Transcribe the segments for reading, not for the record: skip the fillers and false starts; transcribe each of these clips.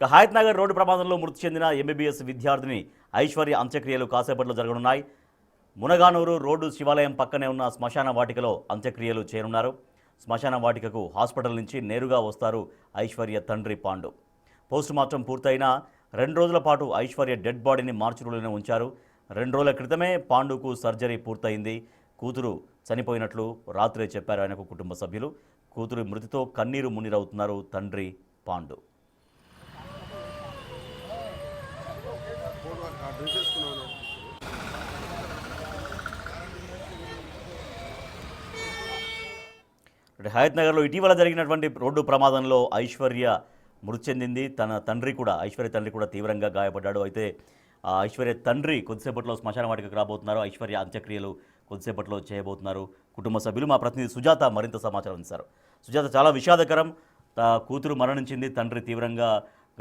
Hayath Nagar road ప్రమాదంలో మృతి చెందిన ఎంబీబీఎస్ విద్యార్థిని ఐశ్వర్య అంత్యక్రియలు కాసేపట్లో జరగనున్నాయి. మునగానూరు రోడ్డు శివాలయం పక్కనే ఉన్న శ్మశాన వాటికలో అంత్యక్రియలు చేరున్నారు. శ్మశాన వాటికకు హాస్పిటల్ నుంచి నేరుగా వస్తారు ఐశ్వర్య తండ్రి పాండు. పోస్టుమార్టం పూర్తయిన 2 రోజుల పాటు ఐశ్వర్య డెడ్ బాడీని మార్చురీలోనే ఉంచారు. 2 రోజుల క్రితమే పాండుకు సర్జరీ పూర్తయింది. కూతురు చనిపోయినట్లు రాత్రే చెప్పారు ఆయనకు కుటుంబ సభ్యులు. కూతురు మృతితో కన్నీరు మున్నీరవుతున్నారు తండ్రి పాండు. హయత్ నగర్లో ఇటీవల జరిగినటువంటి రోడ్డు ప్రమాదంలో ఐశ్వర్య మృతి చెందింది. తన తండ్రి కూడా ఐశ్వర్య తండ్రి కూడా తీవ్రంగా గాయపడ్డాడు. అయితే ఐశ్వర్య తండ్రి కొద్దిసేపట్లో శ్మశాన వాటికకు రాబోతున్నారు. ఐశ్వర్య అంత్యక్రియలు కొద్దిసేపట్లో చేయబోతున్నారు కుటుంబ సభ్యులు. మా ప్రతినిధి సుజాత మరింత సమాచారం ఇస్తారు. సుజాత, చాలా విషాదకరం. కూతురు మరణించింది, తండ్రి తీవ్రంగా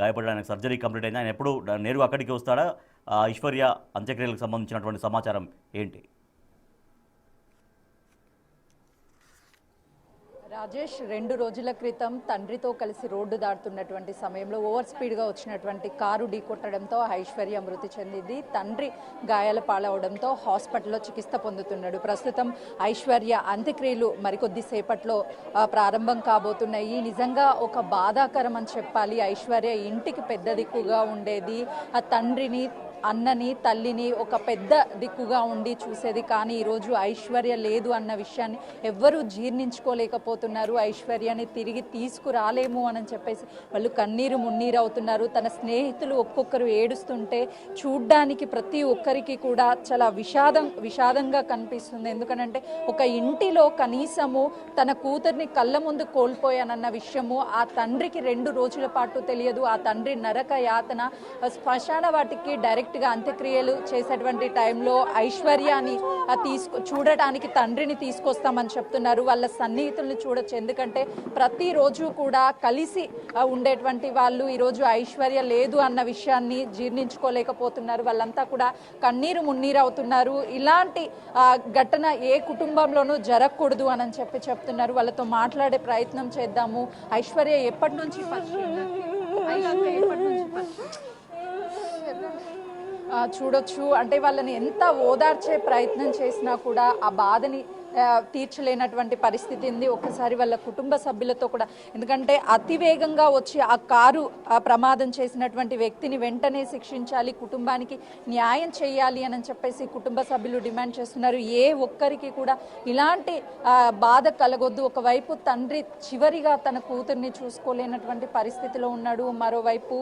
గాయపడ్డా, ఆయనకు సర్జరీ కంప్లీట్ అయింది. ఆయన ఎప్పుడు నేరుగా అక్కడికి వస్తాడా? ఐశ్వర్య అంత్యక్రియలకు సంబంధించినటువంటి సమాచారం ఏంటి? రాజేష్, 2 రోజుల క్రితం తండ్రితో కలిసి రోడ్డు దాటుతున్నటువంటి సమయంలో ఓవర్ స్పీడ్గా వచ్చినటువంటి కారు ఢీకొట్టడంతో ఐశ్వర్య మృతి చెందింది. తండ్రి గాయాల పాలవడంతో హాస్పిటల్లో చికిత్స పొందుతున్నాడు. ప్రస్తుతం ఐశ్వర్య అంత్యక్రియలు మరికొద్ది సేపట్లో ప్రారంభం కాబోతున్నాయి. నిజంగా ఒక బాధాకరం అని చెప్పాలి. ఐశ్వర్య ఇంటికి పెద్ద దిక్కుగా ఉండేది. ఆ తండ్రిని, అన్నని, తల్లిని ఒక పెద్ద దిక్కుగా ఉండి చూసేది. కానీ ఈరోజు ఐశ్వర్య లేదు అన్న విషయాన్ని ఎవ్వరూ జీర్ణించుకోలేకపోతున్నారు. ఐశ్వర్యాన్ని తిరిగి తీసుకురాలేము అని చెప్పేసి వాళ్ళు కన్నీరు మున్నీరు అవుతున్నారు. తన స్నేహితులు ఒక్కొక్కరు ఏడుస్తుంటే చూడ్డానికి ప్రతి ఒక్కరికి కూడా చాలా విషాదంగా కనిపిస్తుంది. ఎందుకనంటే ఒక ఇంటిలో కనీసము తన కూతుర్ని కళ్ళ ముందు కోల్పోయానన్న విషయము ఆ తండ్రికి 2 రోజుల పాటు తెలియదు. ఆ తండ్రి నరక యాతన. శ్మశాన వాటికి డైరెక్ట్గా అంత్యక్రియలు చేసేటువంటి టైంలో ఐశ్వర్యాన్ని చూడటానికి తండ్రిని తీసుకొస్తామని చెప్తున్నారు. వాళ్ళ సన్నిహితుల్ని చూడొచ్చు. ఎందుకంటే ప్రతిరోజు కూడా కలిసి ఉండేటువంటి వాళ్ళు ఈరోజు ఐశ్వర్య లేదు అన్న విషయాన్ని జీర్ణించుకోలేకపోతున్నారు. వాళ్ళంతా కూడా కన్నీరు మున్నీరు అవుతున్నారు. ఇలాంటి ఘటన ఏ కుటుంబంలోనూ జరగకూడదు అని చెప్పి చెప్తున్నారు. వాళ్ళతో మాట్లాడే ప్రయత్నం చేద్దాము. ఐశ్వర్య ఎప్పటి నుంచి చూడొచ్చు. అంటే వాళ్ళని ఎంత ఓదార్చే ప్రయత్నం చేసినా కూడా ఆ బాధని తీర్చలేనటువంటి పరిస్థితి ఉంది. ఒక్కసారి వాళ్ళ కుటుంబ సభ్యులతో కూడా, ఎందుకంటే అతివేగంగా వచ్చి ఆ కారు ప్రమాదం చేసినటువంటి వ్యక్తిని వెంటనే శిక్షించాలి, కుటుంబానికి న్యాయం చేయాలి అని చెప్పేసి కుటుంబ సభ్యులు డిమాండ్ చేస్తున్నారు. ఏ ఒక్కరికి కూడా ఇలాంటి బాధ కలగొద్దు. ఒకవైపు తండ్రి చివరిగా తన కూతుర్ని చూసుకోలేనటువంటి పరిస్థితిలో ఉన్నాడు. మరోవైపు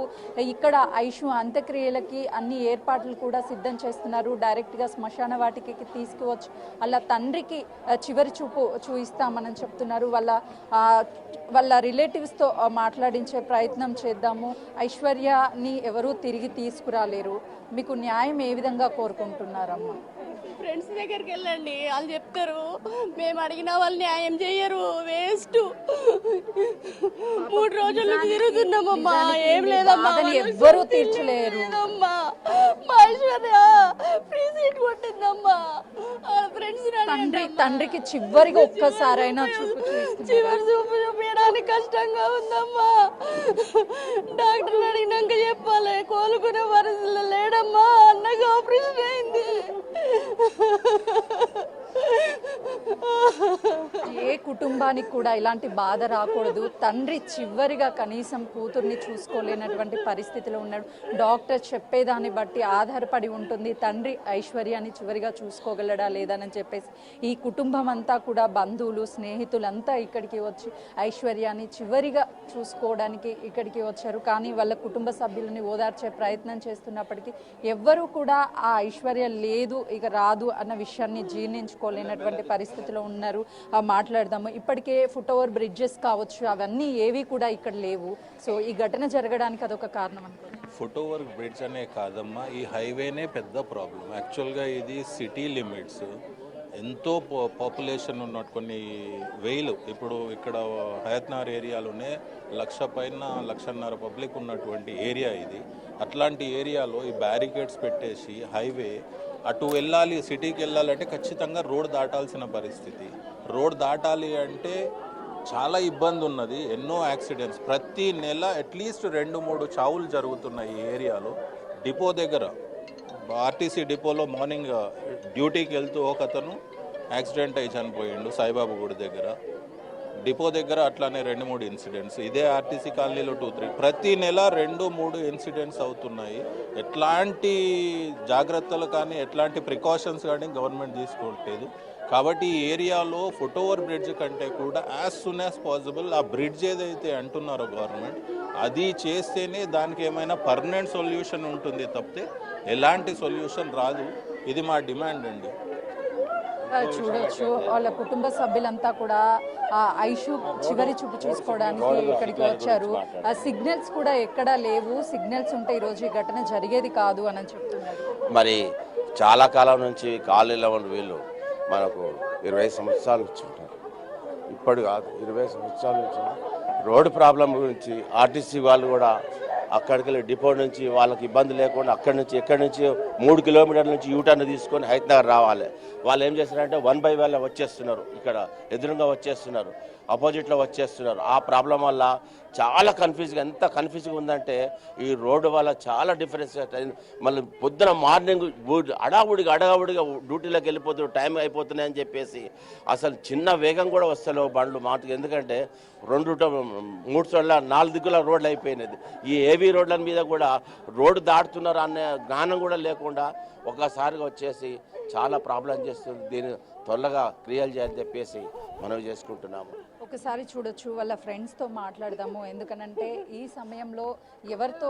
ఇక్కడ ఐషు అంత్యక్రియలకి అన్ని ఏర్పాట్లు కూడా సిద్ధం చేస్తున్నారు. డైరెక్ట్గా శ్మశాన వాటికి తీసుకువచ్చి అలా తండ్రికి చివరి చూపు చూయిస్తామని చెప్తున్నారు. వాళ్ళ రిలేటివ్స్తో మాట్లాడించే ప్రయత్నం చేద్దాము. ఐశ్వర్యని ఎవరూ తిరిగి తీసుకురాలేరు. మీకు న్యాయం ఏ విధంగా కోరుకుంటున్నారమ్మా? ఫ్రెండ్స్ దగ్గరికి వెళ్ళండి, వాళ్ళు చెప్తారు. మేము అడిగిన వాళ్ళు న్యాయం చెయ్యరు, వేస్ట్. 3 రోజుల నుంచి తిరుగుతున్నామమ్మా, ఏం లేదమ్మా, ఎవ్వరూ తీర్చలేరు. మా ఐశ్వర్య ఫ్రీ సీట్ కొట్టిందమ్మా. ఫ్రెండ్స్ తండ్రికి చివరిగా ఒక్కసారైనా చివరి చూపు చూపించడానికి కష్టంగా ఉందమ్మా. డాక్టర్లు అడిగినాక చెప్పాలి, కోలుకునే పరిస్థితుల్లో లేడమ్మా. అన్నగా ఆపరేషన్ అయింది. ఏ కుటుంబానికి కూడా ఇలాంటి బాధ రాకూడదు. తండ్రి చివరిగా కనీసం కూతుర్ని చూసుకోలేనటువంటి పరిస్థితిలో ఉన్నాడు. డాక్టర్ చెప్పేదాన్ని బట్టి ఆధారపడి ఉంటుంది తండ్రి ఐశ్వర్యాన్ని చివరిగా చూసుకోగలడా లేదని చెప్పేసి ఈ కుటుంబం అంతా కూడా, బంధువులు, స్నేహితులంతా ఇక్కడికి వచ్చి ఐశ్వర్యాన్ని చివరిగా చూసుకోవడానికి ఇక్కడికి వచ్చారు. కానీ వాళ్ళ కుటుంబ సభ్యులని ఓదార్చే ప్రయత్నం చేస్తున్నప్పటికీ ఎవ్వరూ కూడా ఆ ఐశ్వర్య లేదు, ఇక రాదు అన్న విషయాన్ని జీర్ణించుకోలేనటువంటి పరిస్థితిలో ఉన్నారు. మాట్లాడదాము. ఇప్పటికే ఫుట్ ఓవర్ బ్రిడ్జెస్ కావచ్చు, అవన్నీ ఏవి కూడా ఇక్కడ లేవు. సో ఈ ఘటన జరగడానికి అదొక కారణం అనుకోండి. ఫుట్ ఓవర్ బ్రిడ్జ్ అనే కాదమ్మా, ఈ హైవేనే పెద్ద ప్రాబ్లం. యాక్చువల్గా ఇది సిటీ లిమిట్స్. ఎంతో పాపులేషన్ ఉన్న కొన్ని వేలు, ఇప్పుడు ఇక్కడ హయత్ నగర్ ఏరియాలోనే 1,00,000 పైన 1,50,000 పబ్లిక్ ఉన్నటువంటి ఏరియా ఇది. అట్లాంటి ఏరియాలో ఈ బ్యారికేడ్స్ పెట్టేసి హైవే అటు వెళ్ళాలి, సిటీకి వెళ్ళాలంటే ఖచ్చితంగా రోడ్ దాటాల్సిన పరిస్థితి. రోడ్ దాటాలి అంటే చాలా ఇబ్బంది ఉన్నది, ఎన్నో యాక్సిడెంట్స్, ప్రతి నెల అట్లీస్ట్ 2-3 చావులు జరుగుతున్నాయి ఈ ఏరియాలో. డిపో దగ్గర ఆర్టీసీ డిపోలో మార్నింగ్ డ్యూటీకి వెళ్తూ ఒక అతను యాక్సిడెంట్ అయి చనిపోయిండు సాయిబాబా గుడి దగ్గర. డిపో దగ్గర అట్లానే 2-3 ఇన్సిడెంట్స్, ఇదే ఆర్టీసీ కాలనీలో 2-3, ప్రతి నెల 2-3 ఇన్సిడెంట్స్ అవుతున్నాయి. ఎట్లాంటి జాగ్రత్తలు కానీ ఎట్లాంటి ప్రికాషన్స్ కానీ గవర్నమెంట్ తీసుకోవట్లేదు. కాబట్టి ఈ ఏరియాలో ఫుట్ ఓవర్ బ్రిడ్జ్ కంటే కూడా యాజ్ సూన్ యాజ్ పాసిబుల్ ఆ బ్రిడ్జ్ ఏదైతే అంటున్నారో గవర్నమెంట్, అది చేస్తేనే దానికి ఏమైనా పర్మనెంట్ సొల్యూషన్ ఉంటుంది తప్పితే ఎలాంటి సొల్యూషన్ రాదు. ఇది మా డిమాండ్ అండి. చూడొచ్చు వాళ్ళ కుటుంబ సభ్యులంతా కూడా ఐషు చివరి చూపు చూసుకోవడానికి ఇక్కడికి వచ్చారు. సిగ్నల్స్ కూడా ఎక్కడా లేవు, సిగ్నల్స్ ఉంటే ఈరోజు ఈ ఘటన జరిగేది కాదు అని చెప్తున్నారు. మరి చాలా కాలం నుంచి కాలనీలో ఉన్న వీళ్ళు మనకు 20 సంవత్సరాలు నుంచి ఉంటారు. ఇప్పుడు కాదు, 20 సంవత్సరాల నుంచి రోడ్డు ప్రాబ్లం గురించి ఆర్టీసీ వాళ్ళు కూడా అక్కడికి వెళ్ళి డిపో నుంచి వాళ్ళకి ఇబ్బంది లేకుండా ఎక్కడి నుంచి 3 కిలోమీటర్ల నుంచి యూటర్న్ తీసుకొని హైదరాబాద్ రావాలి. వాళ్ళు ఏం చేస్తారంటే 1 by 1 వచ్చేస్తున్నారు, ఇక్కడ ఎదురుగా వచ్చేస్తున్నారు, అపోజిట్లో వచ్చేస్తున్నారు. ఆ ప్రాబ్లం వల్ల చాలా ఎంత కన్ఫ్యూజ్గా ఉందంటే ఈ రోడ్డు వల్ల చాలా డిఫరెన్స్. మళ్ళీ పొద్దున మార్నింగ్ అడగావుడిగా డ్యూటీలోకి వెళ్ళిపోతున్నారు, టైం అయిపోతున్నాయి అని చెప్పేసి అసలు చిన్న వేగం కూడా వస్తలేవు బండ్లు మాటకు. ఎందుకంటే 2-3 చోట్ల 4 దిక్కుల రోడ్లు అయిపోయినది. ఈ ఏవీ రోడ్ల మీద కూడా రోడ్డు దాటుతున్నారు అనే జ్ఞానం కూడా లేకుండా ఒక్కసారిగా వచ్చేసి చాలా ప్రాబ్లం చేస్తుంది. దీన్ని త్వరగా క్లియర్ చేయాలని చెప్పేసి మనవి చేసుకుంటున్నాము. ఒకసారి చూడొచ్చు, వాళ్ళ ఫ్రెండ్స్తో మాట్లాడదాము. ఎందుకనంటే ఈ సమయంలో ఎవరితో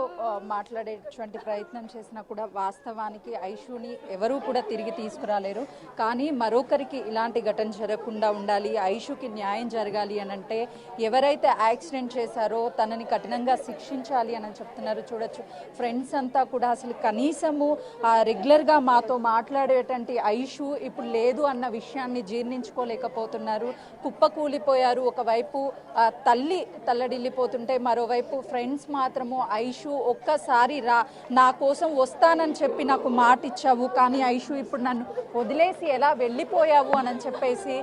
మాట్లాడేటువంటి ప్రయత్నం చేసినా కూడా వాస్తవానికి ఐషుని ఎవరూ కూడా తిరిగి తీసుకురాలేరు. కానీ మరొకరికి ఇలాంటి ఘటన జరగకుండా ఉండాలి, ఐషుకి న్యాయం జరగాలి అని అంటే ఎవరైతే యాక్సిడెంట్ చేశారో తనని కఠినంగా శిక్షించాలి అని చెప్తున్నారు. చూడొచ్చు, ఫ్రెండ్స్ అంతా కూడా అసలు కనీసము రెగ్యులర్గా మాతో మాట్లాడేటువంటి ఐషు ఇప్పుడు లేదు అన్న విషయాన్ని జీర్ణించుకోలేకపోతున్నారు. కుప్పకూలిపోయారు. ఒకవైపు తల్లి తల్లడిల్లిపోతుంటే మరోవైపు ఫ్రెండ్స్ మాత్రము ఐషు ఒక్కసారి నా కోసం వస్తానని చెప్పి నాకు మాట ఇచ్చావు, కానీ ఐషు ఇప్పుడు నన్ను వదిలేసి ఎలా వెళ్ళిపోయావు అని చెప్పేసి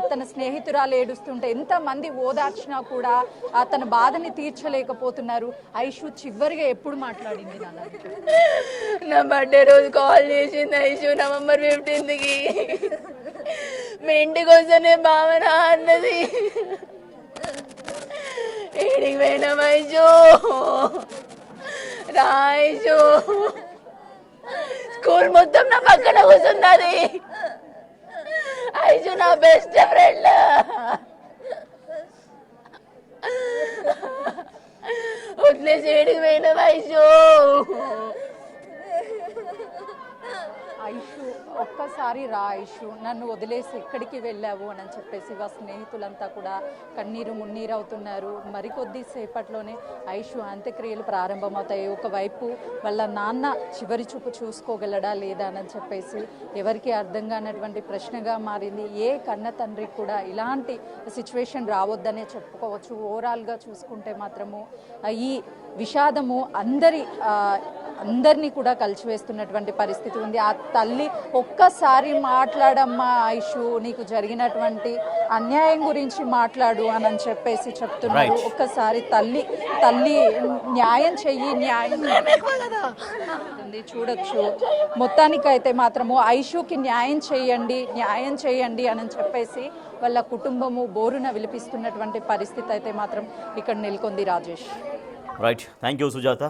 తన స్నేహితురాలు ఏడుస్తుంటే ఎంతమంది ఓదార్చినా కూడా తన బాధని తీర్చలేకపోతున్నారు. ఐషు చివరిగా ఎప్పుడు మాట్లాడింది? నా బర్త్డే రోజు కాల్ చేసింది ఐషు, November 15కి. మీ ఇంటికి వస్తేనే భావన అన్నది. ఏడికి పోయినాం ఐషు, రా ఐషు. స్కూల్ మొత్తం నా పక్కన కూర్చున్నది ఐషు, నా బెస్ట్ ఫ్రెండ్. వదిలేసి ఏడికి పోయినాం ఐషు. ఐషు ఒక్కసారి రా ఐషు, నన్ను వదిలేసి ఎక్కడికి వెళ్ళావు అని చెప్పేసి వాళ్ళ స్నేహితులంతా కూడా కన్నీరు మున్నీరు అవుతున్నారు. మరికొద్ది సేపట్లోనే ఐషు అంత్యక్రియలు ప్రారంభమవుతాయి. ఒకవైపు వాళ్ళ నాన్న చివరి చూపు చూసుకోగలడా లేదా అని చెప్పేసి ఎవరికి అర్థం కానటువంటి ప్రశ్నగా మారింది. ఏ కన్న తండ్రికి కూడా ఇలాంటి సిచ్యువేషన్ రావద్దనే చెప్పుకోవచ్చు. ఓవరాల్గా చూసుకుంటే మాత్రము ఈ విషాదము అందరినీ కూడా కలిసివేస్తున్నటువంటి పరిస్థితి ఉంది. ఆ తల్లి ఒక్కసారి మాట్లాడమ్మా ఐషు, నీకు జరిగినటువంటి అన్యాయం గురించి మాట్లాడు అని చెప్పేసి చెప్తున్నారు. ఒక్కసారి తల్లి న్యాయం చెయ్యి, న్యాయం చూడొచ్చు. మొత్తానికైతే మాత్రము ఐషుకి న్యాయం చేయండి అని చెప్పేసి వాళ్ళ కుటుంబము బోరున విలిపిస్తున్నటువంటి పరిస్థితి అయితే మాత్రం ఇక్కడ నెలకొంది. Rajesh. Right, thank you Sujatha.